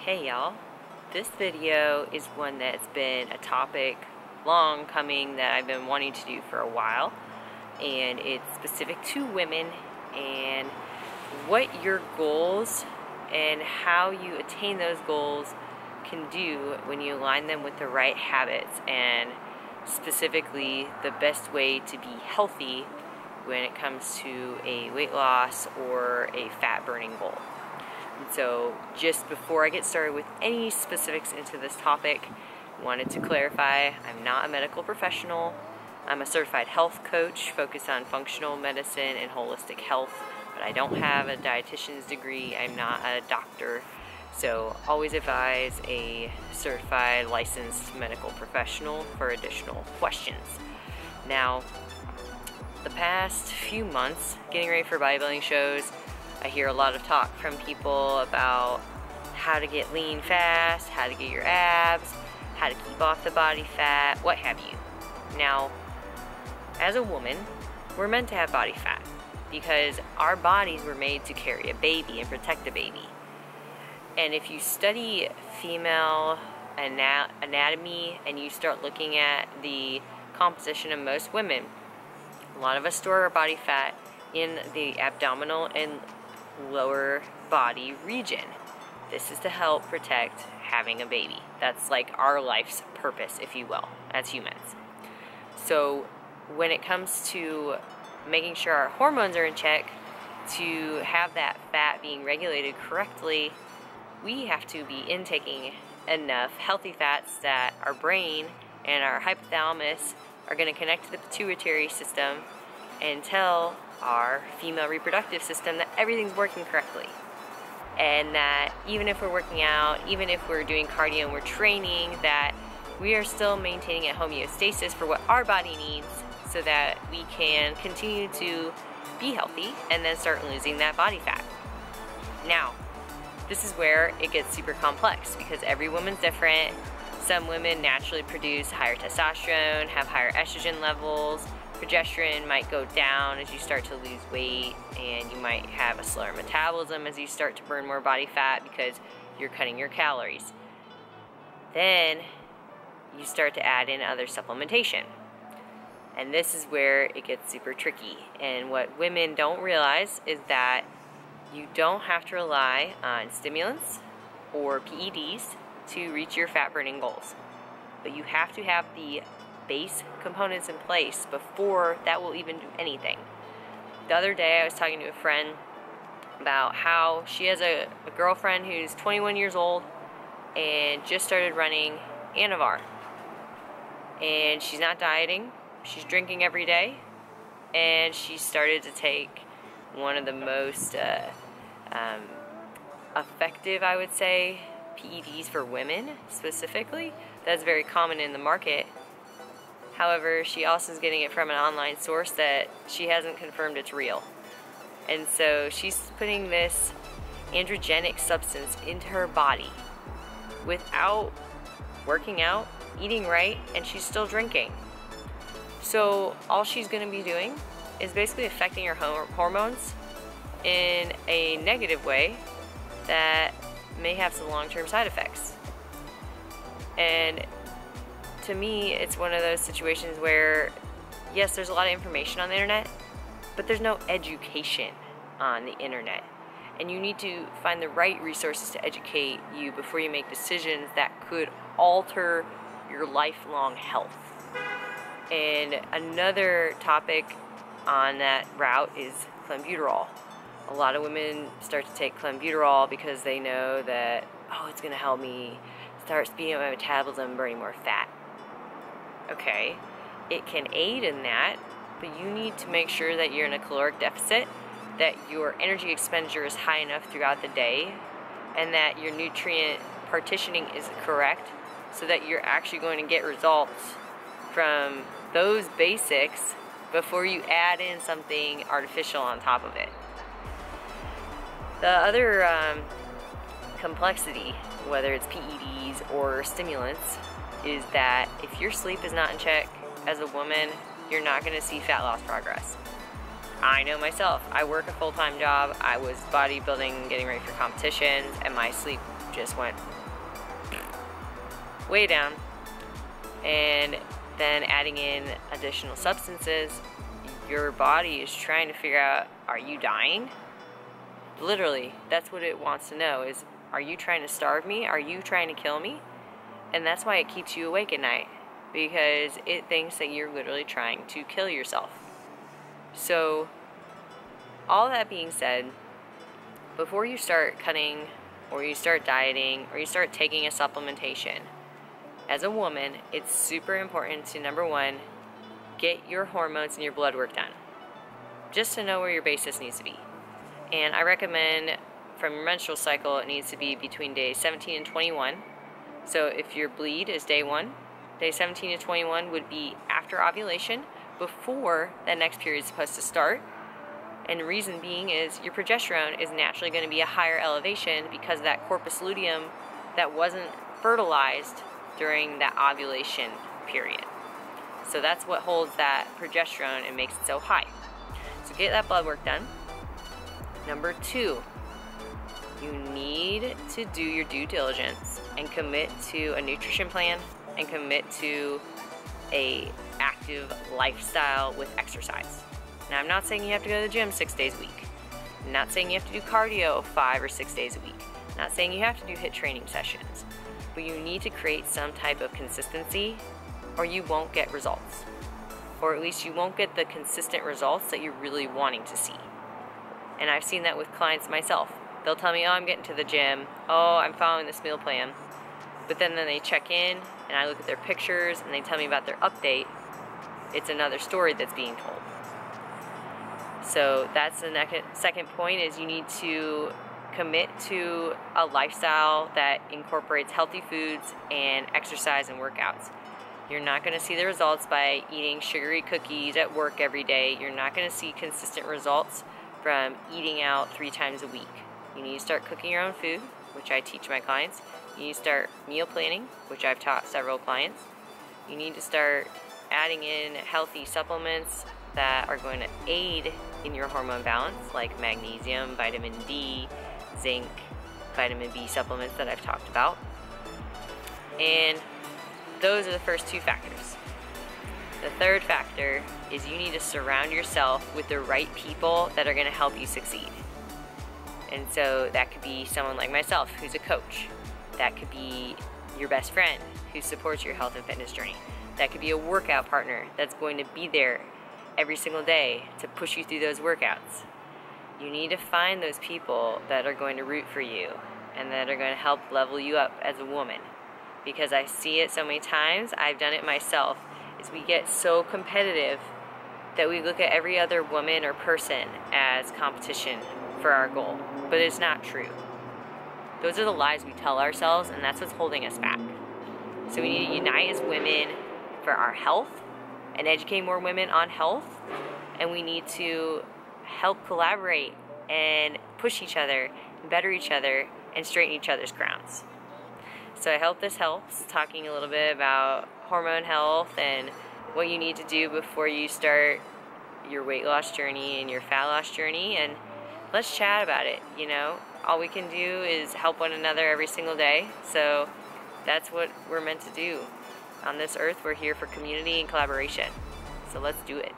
Hey y'all, this video is one that's been a topic long coming that I've been wanting to do for a while, and it's specific to women and what your goals and how you attain those goals can do when you align them with the right habits, and specifically the best way to be healthy when it comes to a weight loss or a fat burning goal. And so just before I get started with any specifics into this topic, I wanted to clarify I'm not a medical professional. I'm a certified health coach focused on functional medicine and holistic health, but I don't have a dietitian's degree. I'm not a doctor. So always advise a certified licensed medical professional for additional questions. Now, the past few months, getting ready for bodybuilding shows, I hear a lot of talk from people about how to get lean fast, how to get your abs, how to keep off the body fat, what have you. Now, as a woman, we're meant to have body fat because our bodies were made to carry a baby and protect a baby. And if you study female anatomy and you start looking at the composition of most women, a lot of us store our body fat in the abdominal and lower body region. This is to help protect having a baby. That's like our life's purpose, if you will, as humans. So when it comes to making sure our hormones are in check, to have that fat being regulated correctly, we have to be intaking enough healthy fats that our brain and our hypothalamus are going to connect to the pituitary system and tell our female reproductive system that everything's working correctly. And that even if we're working out, even if we're doing cardio and we're training, that we are still maintaining a homeostasis for what our body needs so that we can continue to be healthy and then start losing that body fat. Now, this is where it gets super complex because every woman's different. Some women naturally produce higher testosterone, have higher estrogen levels. Progesterone might go down as you start to lose weight, and you might have a slower metabolism as you start to burn more body fat because you're cutting your calories. Then you start to add in other supplementation. And this is where it gets super tricky. And what women don't realize is that you don't have to rely on stimulants or PEDs to reach your fat burning goals. But you have to have the base components in place before that will even do anything. The other day I was talking to a friend about how she has a girlfriend who's 21 years old and just started running Anavar. And she's not dieting, she's drinking every day, and she started to take one of the most effective, I would say, PEDs for women specifically. That's very common in the market. However, she also is getting it from an online source that she hasn't confirmed it's real. And so she's putting this androgenic substance into her body without working out, eating right, and she's still drinking. So all she's going to be doing is basically affecting her hormones in a negative way that may have some long-term side effects. And to me, it's one of those situations where, yes, there's a lot of information on the internet, but there's no education on the internet. And you need to find the right resources to educate you before you make decisions that could alter your lifelong health. And another topic on that route is clenbuterol. A lot of women start to take clenbuterol because they know that, oh, it's going to help me start speeding up my metabolism, burning more fat. Okay, it can aid in that, but you need to make sure that you're in a caloric deficit, that your energy expenditure is high enough throughout the day, and that your nutrient partitioning is correct so that you're actually going to get results from those basics before you add in something artificial on top of it. The other complexity, whether it's PEDs or stimulants, is that if your sleep is not in check as a woman, you're not going to see fat loss progress. I know myself. I work a full-time job. I was bodybuilding, getting ready for competitions, and my sleep just went way down. And then adding in additional substances, your body is trying to figure out, are you dying? Literally, that's what it wants to know is, are you trying to starve me? Are you trying to kill me? And that's why it keeps you awake at night, because it thinks that you're literally trying to kill yourself. So, all that being said, before you start cutting, or you start dieting, or you start taking a supplementation, as a woman, it's super important to, number one, get your hormones and your blood work done, just to know where your basis needs to be. And I recommend from your menstrual cycle, it needs to be between days 17 and 21. So if your bleed is day 1, day 17 to 21 would be after ovulation, before that next period is supposed to start. And the reason being is your progesterone is naturally going to be a higher elevation because of that corpus luteum that wasn't fertilized during that ovulation period. So that's what holds that progesterone and makes it so high. So get that blood work done. Number 2, you need to do your due diligence and commit to a nutrition plan and commit to a active lifestyle with exercise. Now, I'm not saying you have to go to the gym 6 days a week. I'm not saying you have to do cardio 5 or 6 days a week. I'm not saying you have to do HIIT training sessions. But you need to create some type of consistency or you won't get results. Or at least you won't get the consistent results that you're really wanting to see. And I've seen that with clients myself. They'll tell me, oh, I'm getting to the gym. Oh, I'm following this meal plan. But then they check in and I look at their pictures and they tell me about their update. It's another story that's being told. So that's the second point, is you need to commit to a lifestyle that incorporates healthy foods and exercise and workouts. You're not going to see the results by eating sugary cookies at work every day. You're not going to see consistent results from eating out 3 times a week. You need to start cooking your own food, which I teach my clients. You need to start meal planning, which I've taught several clients. You need to start adding in healthy supplements that are going to aid in your hormone balance, like magnesium, vitamin D, zinc, vitamin B supplements that I've talked about. And those are the first 2 factors. The third factor is you need to surround yourself with the right people that are going to help you succeed. And so that could be someone like myself who's a coach. That could be your best friend who supports your health and fitness journey. That could be a workout partner that's going to be there every single day to push you through those workouts. You need to find those people that are going to root for you and that are going to help level you up as a woman. Because I see it so many times, I've done it myself, is we get so competitive that we look at every other woman or person as competition for our goal. But it's not true. Those are the lies we tell ourselves, and that's what's holding us back. So we need to unite as women for our health and educate more women on health, and we need to help collaborate and push each other, better each other, and straighten each other's crowns. So I hope this helps, talking a little bit about hormone health and what you need to do before you start your weight loss journey and your fat loss journey, and let's chat about it. You know, all we can do is help one another every single day, so that's what we're meant to do. On this earth, we're here for community and collaboration, so let's do it.